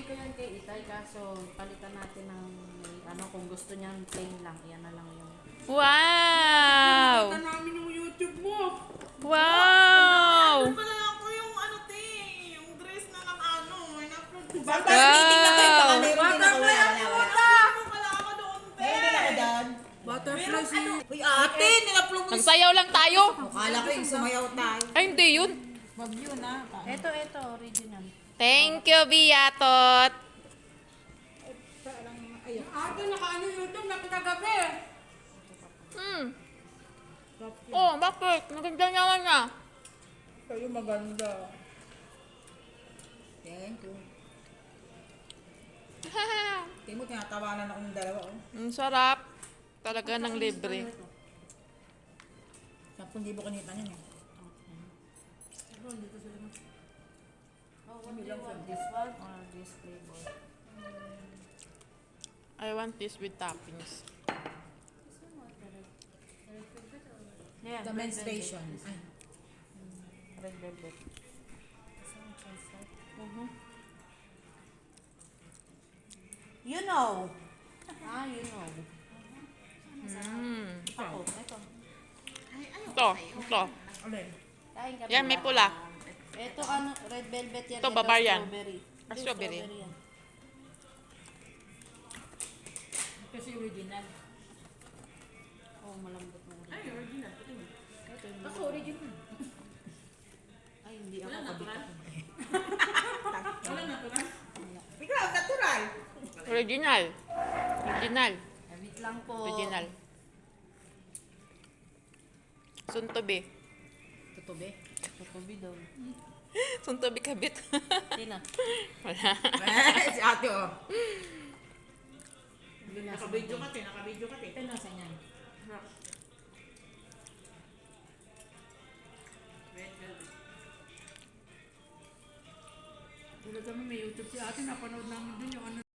ko yan kay Itay, kaso palitan natin ng ano, kung gusto niyan plain lang, yan na lang yung... Wow! Nakita namin yung YouTube mo. Wow! Ano pala ako yung ano, te? Yung dress na ano, in-upload ko. Titingnan ko yung baka meron din ako. Butterfly Wala, ako, wala. wala. Pala ako doon, te. Meron din ako dyan. Butterfly si... Uy, ate, nilaplo mo. Nagsayaw lang tayo. Akala ko yung sumayaw tayo. Ay, hindi yun. Wag yun, ha? Ito, original. Thank you, Biatot. Ate, naka-ano YouTube, nakagagabi. Oh, bakit? Maganda naman na. Kayo maganda. Thank you. Tingin mo, tinatawanan ako ng dalawa. Oh. Ang sarap. Talaga ng libre. 10,000 kinita niyan eh. Oh, what do you want? This one or this flavor? I want this with toppings. Yeah, The men's station. Ay. red velvet. You know. You know. Ako, ito. Ito. Alin? Kain ka Yan, ba? may pula. Ito ano, red velvet yan. Ito, Bavarian. Strawberry. Ah, strawberry. Yan. Kasi original. Oh, malambot na rin. Ay, original. Ito yun. Ito yung Ako, original. Ay, hindi ako Wala kabit natural. ako. Wala natural. Ikaw, natural. Original. Original. Kabit lang po. Original. Suntobi. Tutubi. Tutubi daw. Suntobi kabit. Sino? Wala. Si ate, oh. Naka-video ka, te. Naka-video ka, te. Ito nasa niyan. Red velvet. Talaga may YouTube si ate. Napanood namin din yung ano.